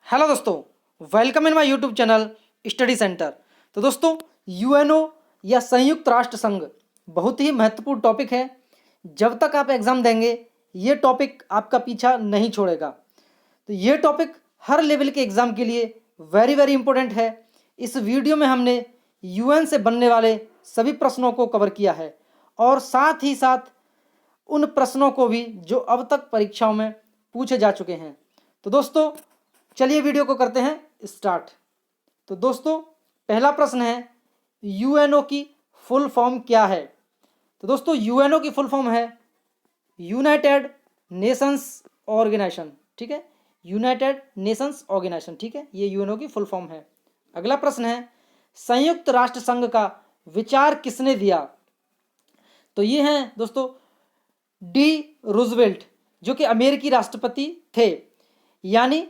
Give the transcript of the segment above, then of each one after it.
Hello दोस्तों, welcome in my YouTube channel study centre. तो दोस्तों, यूएनओ या संयुक्त राष्ट्र संघ बहुत ही महत्वपूर्ण टॉपिक है। जब तक आप एग्ज़ाम देंगे ये टॉपिक आपका पीछा नहीं छोड़ेगा। तो ये टॉपिक हर लेवल के एग्ज़ाम के लिए वेरी वेरी इंपॉर्टेंट है। इस वीडियो में हमने यूएन से बनने वाले सभी प्रश्नों को कवर किया है और साथ ही साथ उन प्रश्नों को भी जो अब तक परीक्षाओं में पूछे जा चुके हैं। तो दोस्तों, चलिए वीडियो को करते हैं स्टार्ट। तो दोस्तों, पहला प्रश्न है, यूएनओ की फुल फॉर्म क्या है? तो दोस्तों, यूएनओ की फुल फॉर्म है यूनाइटेड नेशंस ऑर्गेनाइजेशन। ठीक है, यूनाइटेड नेशंस ऑर्गेनाइजेशन। ठीक है, ये यूएनओ की फुल फॉर्म है। अगला प्रश्न है, संयुक्त राष्ट्र संघ का विचार किसने दिया? तो ये हैं दोस्तों डी रूजवेल्ट, जो कि अमेरिकी राष्ट्रपति थे। यानी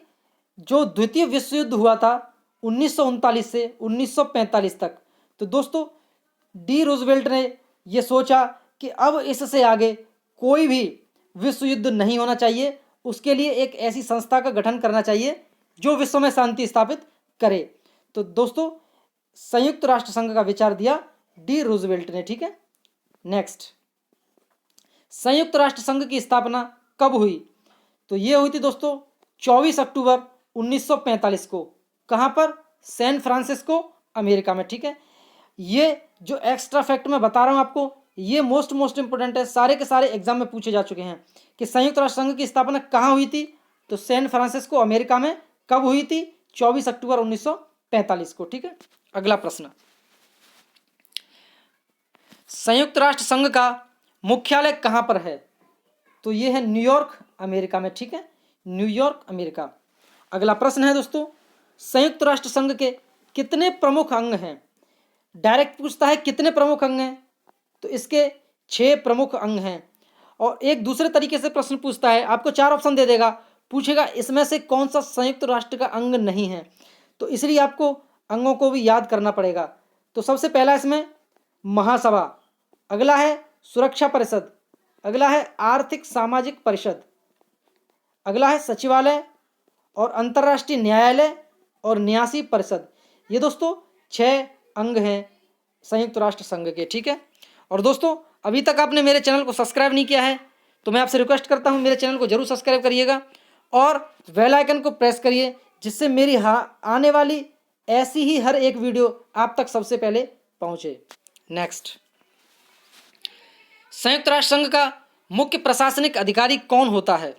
जो द्वितीय विश्व युद्ध हुआ था 1939 से 1945 तक, तो दोस्तों डी रूजवेल्ट ने ये सोचा कि अब इससे आगे कोई भी विश्व युद्ध नहीं होना चाहिए। उसके लिए एक ऐसी संस्था का गठन करना चाहिए जो विश्व में शांति स्थापित करे। तो दोस्तों, संयुक्त राष्ट्र संघ का विचार दिया डी रूजवेल्ट ने। ठीक है, नेक्स्ट, संयुक्त राष्ट्र संघ की स्थापना कब हुई? तो ये हुई थी दोस्तों 24 अक्टूबर 1945 को। कहाँ पर? सैन फ्रांसिस्को, अमेरिका में। ठीक है, ये जो एक्स्ट्रा फैक्ट मैं बता रहा हूँ आपको, ये मोस्ट इंपोर्टेंट है। सारे के सारे एग्जाम में पूछे जा चुके हैं कि संयुक्त राष्ट्र संघ की स्थापना कहाँ हुई थी। तो सैन फ्रांसिस्को, अमेरिका में। कब हुई थी? 24 अक्टूबर 1945 को। ठीक है, अगला प्रश्न, संयुक्त राष्ट्र संघ का मुख्यालय कहाँ पर है? तो ये है न्यूयॉर्क, अमेरिका में। ठीक है, न्यूयॉर्क, अमेरिका। अगला प्रश्न है दोस्तों, संयुक्त राष्ट्र संघ के कितने प्रमुख अंग हैं? डायरेक्ट पूछता है कितने प्रमुख अंग हैं, तो इसके 6 प्रमुख अंग हैं। और एक दूसरे तरीके से प्रश्न पूछता है, आपको 4 ऑप्शन दे देगा, पूछेगा इसमें से कौन सा संयुक्त राष्ट्र का अंग नहीं है। तो इसलिए आपको अंगों को भी याद करना पड़ेगा। तो सबसे पहला इसमें महासभा, अगला है सुरक्षा परिषद, अगला है आर्थिक सामाजिक परिषद, अगला है सचिवालय और अंतर्राष्ट्रीय न्यायालय और न्यासी परिषद। ये दोस्तों 6 अंग हैं संयुक्त राष्ट्र संघ के। ठीक है, और दोस्तों अभी तक आपने मेरे चैनल को सब्सक्राइब नहीं किया है तो मैं आपसे रिक्वेस्ट करता हूं मेरे चैनल को जरूर सब्सक्राइब करिएगा और बेल आइकन को प्रेस करिए, जिससे मेरी आने वाली ऐसी ही हर एक वीडियो आप तक सबसे पहले पहुंचे। नेक्स्ट, संयुक्त राष्ट्र संघ का मुख्य प्रशासनिक अधिकारी कौन होता है?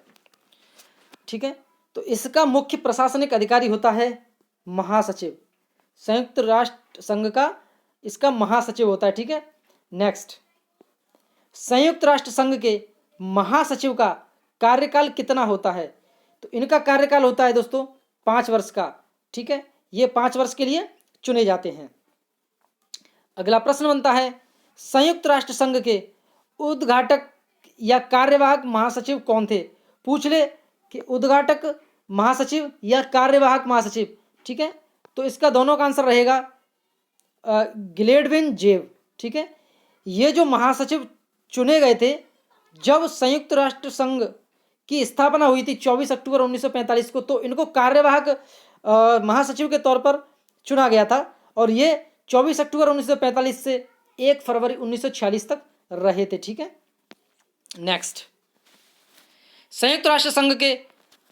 ठीक है, तो इसका मुख्य प्रशासनिक अधिकारी होता है महासचिव। संयुक्त राष्ट्र संघ का इसका महासचिव होता है। ठीक है, नेक्स्ट, संयुक्त राष्ट्र संघ के महासचिव का कार्यकाल कितना होता है? तो इनका कार्यकाल होता है दोस्तों 5 वर्ष का। ठीक है, ये 5 वर्ष के लिए चुने जाते हैं। अगला प्रश्न बनता है, संयुक्त राष्ट्र संघ के उद्घाटक या कार्यवाहक महासचिव कौन थे? पूछ ले कि उद्घाटक महासचिव या कार्यवाहक महासचिव। ठीक है, तो इसका दोनों का आंसर रहेगा गिलेडविन जेव। ठीक है, ये जो महासचिव चुने गए थे जब संयुक्त राष्ट्र संघ की स्थापना हुई थी 24 अक्टूबर 1945 को, तो इनको कार्यवाहक महासचिव के तौर पर चुना गया था और ये 24 अक्टूबर 1945 से 1 फरवरी 1946 तक रहे थे। ठीक है, नेक्स्ट, संयुक्त राष्ट्र संघ के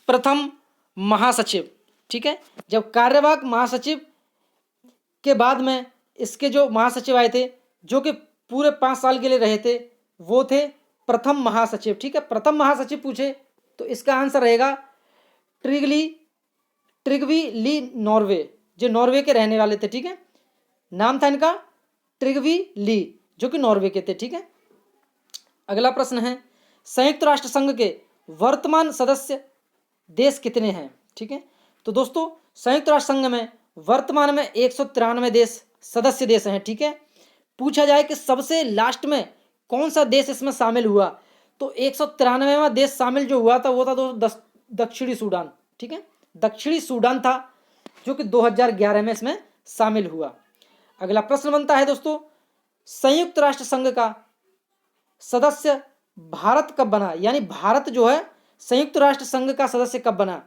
प्रथम महासचिव। ठीक है, जब कार्यवाहक महासचिव के बाद में इसके जो महासचिव आए थे जो कि पूरे 5 साल के लिए रहे थे, वो थे प्रथम महासचिव। ठीक है, प्रथम महासचिव पूछे तो इसका आंसर रहेगा ट्रिग्वी ली नॉर्वे, जो नॉर्वे के रहने वाले थे। ठीक है, नाम था इनका ट्रिग्वी ली, जो कि नॉर्वे के थे। ठीक है, अगला प्रश्न है, संयुक्त राष्ट्र संघ के वर्तमान सदस्य देश कितने हैं? ठीक है, तो दोस्तों संयुक्त राष्ट्र संघ में वर्तमान में 193 देश सदस्य देश हैं। ठीक है, पूछा जाए कि सबसे लास्ट में कौन सा देश इसमें शामिल हुआ, तो 193वां देश शामिल जो हुआ था वो था दोस्तों दक्षिणी सूडान। ठीक है, दक्षिणी सूडान था जो कि 2011 में इसमें शामिल हुआ। अगला प्रश्न बनता है दोस्तों, संयुक्त राष्ट्र संघ का सदस्य भारत कब बना? यानी भारत जो है संयुक्त राष्ट्र संघ का सदस्य कब बना?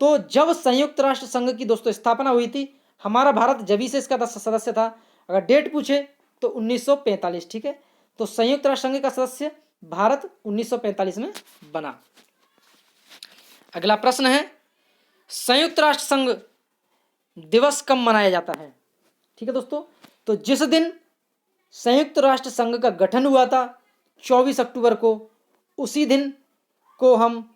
तो जब संयुक्त राष्ट्र संघ की दोस्तों स्थापना हुई थी, हमारा भारत जब से इसका सदस्य था। अगर डेट पूछे तो 1945, ठीक है। तो संयुक्त राष्ट्र संघ का सदस्य भारत 1945 में बना। अगला प्रश्न है, संयुक्त राष्ट्र संघ दिवस कब मनाया जाता है? ठीक है दोस्तों, तो जिस दिन संयुक्त राष्ट्र संघ का गठन हुआ था 24 अक्टूबर को, उसी दिन को हम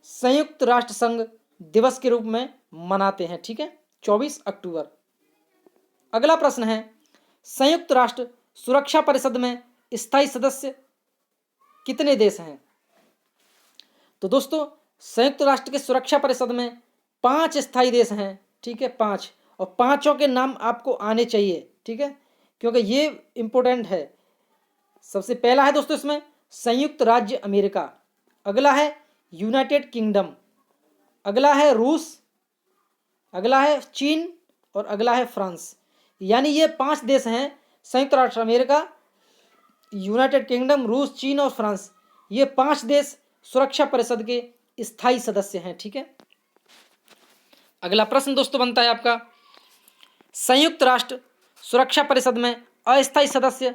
संयुक्त राष्ट्र संघ दिवस के रूप में मनाते हैं, ठीक है, 24 अक्टूबर। अगला प्रश्न है, संयुक्त राष्ट्र सुरक्षा परिषद में स्थायी सदस्य कितने देश हैं? तो दोस्तों संयुक्त राष्ट्र के सुरक्षा परिषद में 5 स्थायी देश हैं, ठीक है, 5, और 5 के नाम आपको आने चाहिए, ठीक है, क्योंकि ये इंपॉर्टेंट है। सबसे पहला है दोस्तों इसमें संयुक्त राज्य अमेरिका, अगला है यूनाइटेड किंगडम, अगला है रूस, अगला है चीन और अगला है फ्रांस। यानी ये 5 देश हैं, संयुक्त राष्ट्र अमेरिका, यूनाइटेड किंगडम, रूस, चीन और फ्रांस। ये 5 देश सुरक्षा परिषद के स्थायी सदस्य हैं, ठीक है। अगला प्रश्न दोस्तों बनता है आपका, संयुक्त राष्ट्र सुरक्षा परिषद में अस्थायी सदस्य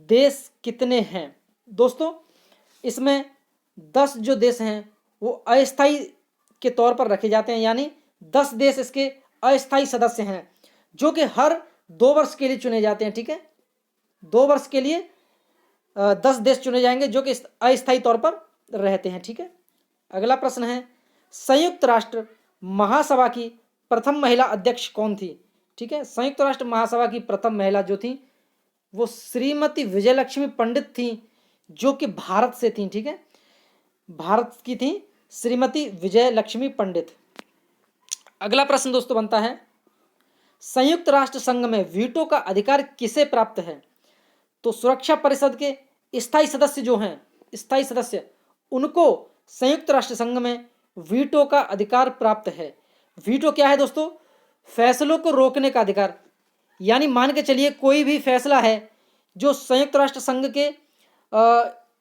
देश कितने हैं? दोस्तों इसमें 10 जो देश हैं वो अस्थायी के तौर पर रखे जाते हैं, यानी 10 देश इसके अस्थायी सदस्य हैं, जो कि हर 2 वर्ष के लिए चुने जाते हैं, ठीक है। 2 वर्ष के लिए 10 देश चुने जाएंगे जो कि अस्थायी तौर पर रहते हैं, ठीक है। अगला प्रश्न है, संयुक्त राष्ट्र महासभा की प्रथम महिला अध्यक्ष कौन थी? ठीक है, संयुक्त राष्ट्र महासभा की प्रथम महिला जो थी वो श्रीमती विजयलक्ष्मी पंडित थी, जो कि भारत से थी, ठीक है, भारत की थी श्रीमती विजयलक्ष्मी पंडित। अगला प्रश्न दोस्तों बनता है, संयुक्त राष्ट्र संघ में वीटो का अधिकार किसे प्राप्त है? तो सुरक्षा परिषद के स्थायी सदस्य जो हैं, स्थायी सदस्य, उनको संयुक्त राष्ट्र संघ में वीटो का अधिकार प्राप्त है। वीटो क्या है दोस्तों? फैसलों को रोकने का अधिकार। यानी मान के चलिए कोई भी फैसला है जो संयुक्त राष्ट्र संघ के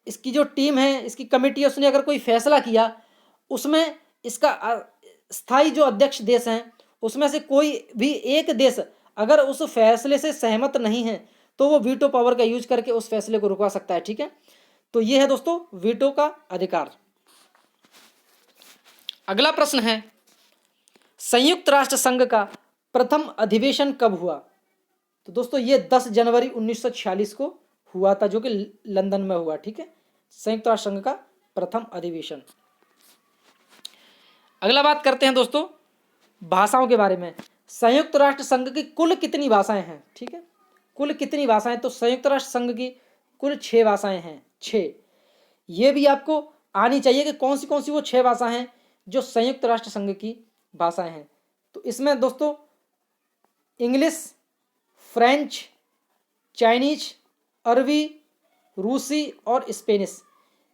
इसकी जो टीम है, इसकी कमेटी है, उसने अगर कोई फैसला किया, उसमें इसका स्थायी जो अध्यक्ष देश हैं उसमें से कोई भी एक देश अगर उस फैसले से सहमत नहीं है तो वो वीटो पावर का यूज करके उस फैसले को रुकवा सकता है, ठीक है। तो ये है दोस्तों वीटो का अधिकार। अगला प्रश्न है, संयुक्त राष्ट्र संघ का प्रथम अधिवेशन कब हुआ? तो दोस्तों ये 10 जनवरी 1946 को हुआ था, जो कि लंदन में हुआ, ठीक है, संयुक्त राष्ट्र संघ का प्रथम अधिवेशन। अगला बात करते हैं दोस्तों भाषाओं के बारे में। संयुक्त राष्ट्र संघ की कुल कितनी भाषाएं हैं? ठीक है, कुल कितनी भाषाएं? तो संयुक्त राष्ट्र संघ की कुल 6 भाषाएं हैं, 6। ये भी आपको आनी चाहिए कि कौन सी वो 6 भाषाएं हैं जो संयुक्त राष्ट्र संघ की भाषाएं हैं। तो इसमें दोस्तों इंग्लिश, फ्रेंच, चाइनीज, अरबी, रूसी और स्पेनिश,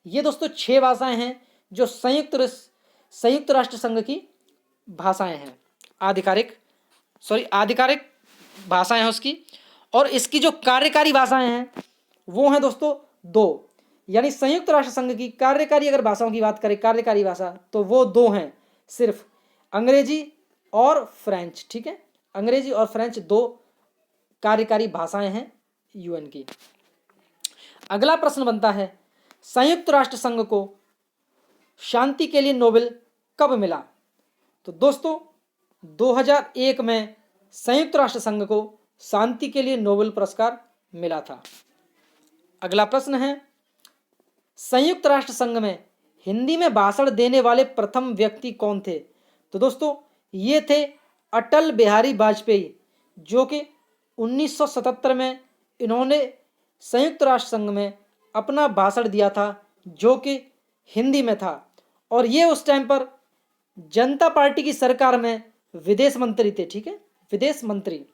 ये दोस्तों 6 भाषाएं हैं जो संयुक्त राष्ट्र संघ की भाषाएं हैं, आधिकारिक भाषाएं हैं उसकी। और इसकी जो कार्यकारी भाषाएं हैं वो हैं दोस्तों 2। यानी संयुक्त राष्ट्र संघ की कार्यकारी अगर भाषाओं की बात करें, कार्यकारी भाषा, तो वो 2 हैं सिर्फ, अंग्रेजी और फ्रेंच, ठीक है, अंग्रेजी और फ्रेंच 2 कार्यकारी भाषाएं हैं यूएन की। अगला प्रश्न बनता है, संयुक्त राष्ट्र संघ को शांति के लिए नोबेल कब मिला? तो दोस्तों 2001 में संयुक्त राष्ट्र संघ को शांति के लिए नोबेल पुरस्कार मिला था। अगला प्रश्न है, संयुक्त राष्ट्र संघ में हिंदी में भाषण देने वाले प्रथम व्यक्ति कौन थे? तो दोस्तों ये थे अटल बिहारी वाजपेयी, जो कि 1977 में इन्होंने संयुक्त राष्ट्र संघ में अपना भाषण दिया था, जो कि हिंदी में था। और ये उस टाइम पर जनता पार्टी की सरकार में विदेश मंत्री थे, ठीक है, विदेश मंत्री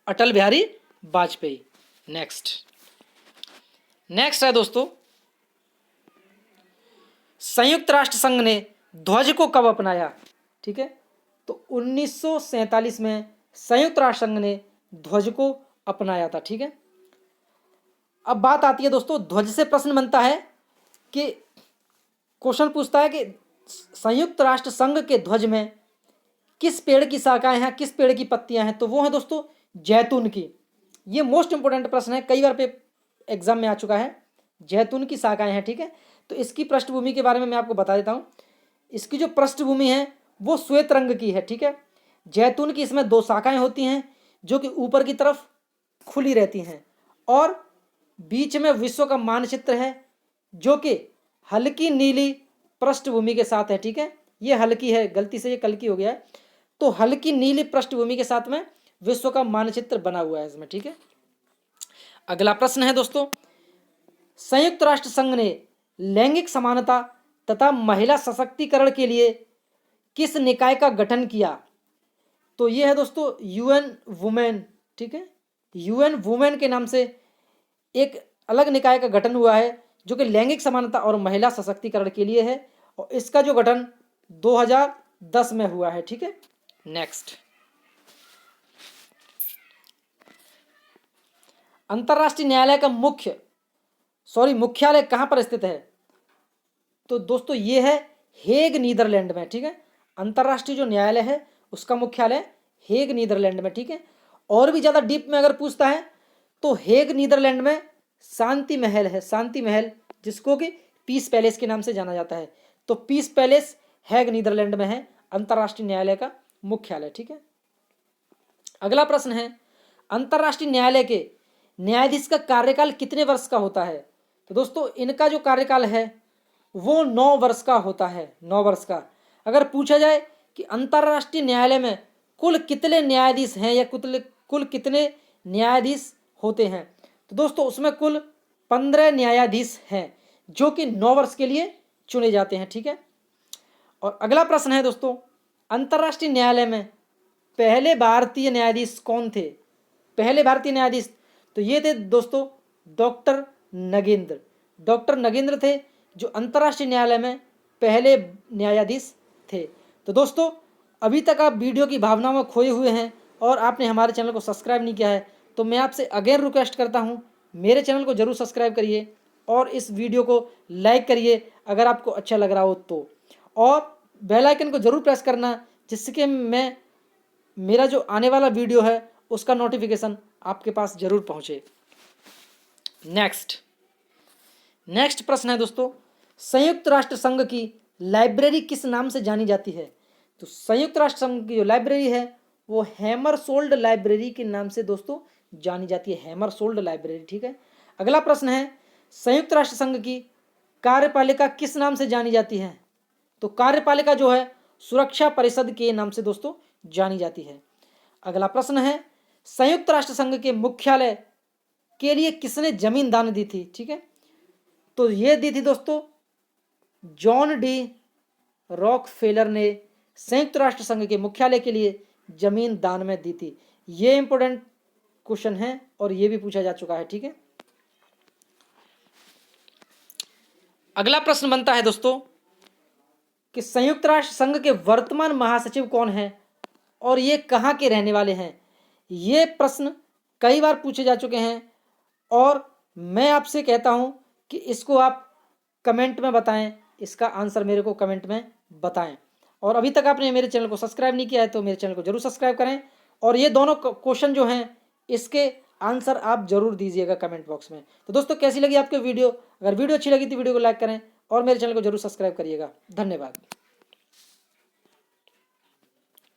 अटल बिहारी वाजपेयी। नेक्स्ट है दोस्तों, संयुक्त राष्ट्र संघ ने ध्वज को कब अपनाया? ठीक है, तो 1947 में संयुक्त राष्ट्र संघ ने ध्वज को अपनाया था, ठीक है। अब बात आती है दोस्तों ध्वज से प्रश्न बनता है कि क्वेश्चन पूछता है कि संयुक्त राष्ट्र संघ के ध्वज में किस पेड़ की शाखाएं हैं, किस पेड़ की पत्तियां हैं? तो वो है दोस्तों जैतून की। ये मोस्ट इंपोर्टेंट प्रश्न है, कई बार पे एग्जाम में आ चुका है। जैतून की शाखाएं हैं, ठीक है। तो इसकी पृष्ठभूमि के बारे में मैं आपको बता देता हूँ। इसकी जो पृष्ठभूमि है वो श्वेत रंग की है, ठीक है। जैतून की इसमें 2 शाखाएं होती हैं जो कि ऊपर की तरफ खुली रहती हैं और बीच में विश्व का मानचित्र है जो कि हल्की नीली पृष्ठभूमि के साथ है, ठीक है। ये हल्की है, गलती से ये कलकी हो गया है। तो हल्की नीली पृष्ठभूमि के साथ में विश्व का मानचित्र बना हुआ है इसमें, ठीक है। अगला प्रश्न है दोस्तों, संयुक्त राष्ट्र संघ ने लैंगिक समानता तथा महिला सशक्तिकरण के लिए किस निकाय का गठन किया? तो ये है दोस्तों यूएन वुमेन, ठीक है। यूएन वुमेन के नाम से एक अलग निकाय का गठन हुआ है जो कि लैंगिक समानता और महिला सशक्तिकरण के लिए है और इसका जो गठन 2010 में हुआ है, ठीक है। नेक्स्ट, अंतर्राष्ट्रीय न्यायालय का मुख्यालय कहां पर स्थित है? तो दोस्तों ये है हेग, नीदरलैंड में, ठीक है। अंतर्राष्ट्रीय जो न्यायालय है उसका मुख्यालय हेग, नीदरलैंड में, ठीक है। और भी ज़्यादा डीप में अगर पूछता है तो हेग, नीदरलैंड में शांति महल है, शांति महल, जिसको कि पीस पैलेस के नाम से जाना जाता है। तो पीस पैलेस हेग, नीदरलैंड में है अंतर्राष्ट्रीय न्यायालय का मुख्यालय, ठीक है। अगला प्रश्न है, अंतर्राष्ट्रीय न्यायालय के न्यायाधीश का कार्यकाल कितने वर्ष का होता है? तो दोस्तों इनका जो कार्यकाल है वो 9 वर्ष का होता है, 9 वर्ष का। अगर पूछा जाए कि अंतर्राष्ट्रीय न्यायालय में कुल कितने न्यायाधीश हैं या कुल कितने न्यायाधीश होते हैं, तो दोस्तों उसमें कुल 15 न्यायाधीश हैं जो कि 9 वर्ष के लिए चुने जाते हैं, ठीक है। और अगला प्रश्न है दोस्तों, अंतर्राष्ट्रीय न्यायालय में पहले भारतीय न्यायाधीश कौन थे? पहले भारतीय न्यायाधीश तो ये थे दोस्तों डॉक्टर नगेंद्र थे जो अंतर्राष्ट्रीय न्यायालय में पहले न्यायाधीश थे। तो दोस्तों अभी तक आप वीडियो की भावनाओं में खोए हुए हैं और आपने हमारे चैनल को सब्सक्राइब नहीं किया है तो मैं आपसे अगेन रिक्वेस्ट करता हूं, मेरे चैनल को जरूर सब्सक्राइब करिए और इस वीडियो को लाइक करिए अगर आपको अच्छा लग रहा हो तो, और बेल आइकन को जरूर प्रेस करना जिससे मेरा जो आने वाला वीडियो है उसका नोटिफिकेशन आपके पास जरूर पहुंचे। नेक्स्ट प्रश्न है दोस्तों, संयुक्त राष्ट्र संघ की लाइब्रेरी किस नाम से जानी जाती है? तो संयुक्त राष्ट्र संघ की जो लाइब्रेरी है वो हैमरसोल्ड लाइब्रेरी के नाम से दोस्तों जानी जाती है, हैमरसोल्ड लाइब्रेरी, ठीक है। अगला प्रश्न है, संयुक्त राष्ट्र संघ की कार्यपालिका किस नाम से जानी जाती है? तो कार्यपालिका जो है सुरक्षा परिषद के नाम से दोस्तों जानी जाती है। अगला प्रश्न है, संयुक्त राष्ट्र संघ के मुख्यालय के लिए किसने जमीन दान दी थी? ठीक है, तो ये दी थी दोस्तों जॉन डी रॉकफेलर ने संयुक्त राष्ट्र संघ के मुख्यालय के लिए जमीन दान में दी थी। ये इंपॉर्टेंट क्वेश्चन है और ये भी पूछा जा चुका है, ठीक है। अगला प्रश्न बनता है दोस्तों कि संयुक्त राष्ट्र संघ के वर्तमान महासचिव कौन हैं और ये कहाँ के रहने वाले हैं? ये प्रश्न कई बार पूछे जा चुके हैं और मैं आपसे कहता हूं कि इसको आप कमेंट में बताएं, इसका आंसर मेरे को कमेंट में बताएं। और अभी तक आपने मेरे चैनल को सब्सक्राइब नहीं किया है तो मेरे चैनल को जरूर सब्सक्राइब करें और ये दोनों क्वेश्चन जो हैं इसके आंसर आप जरूर दीजिएगा कमेंट बॉक्स में। तो दोस्तों कैसी लगी आपको वीडियो? अगर वीडियो अच्छी लगी तो वीडियो को लाइक करें और मेरे चैनल को जरूर सब्सक्राइब करिएगा। धन्यवाद।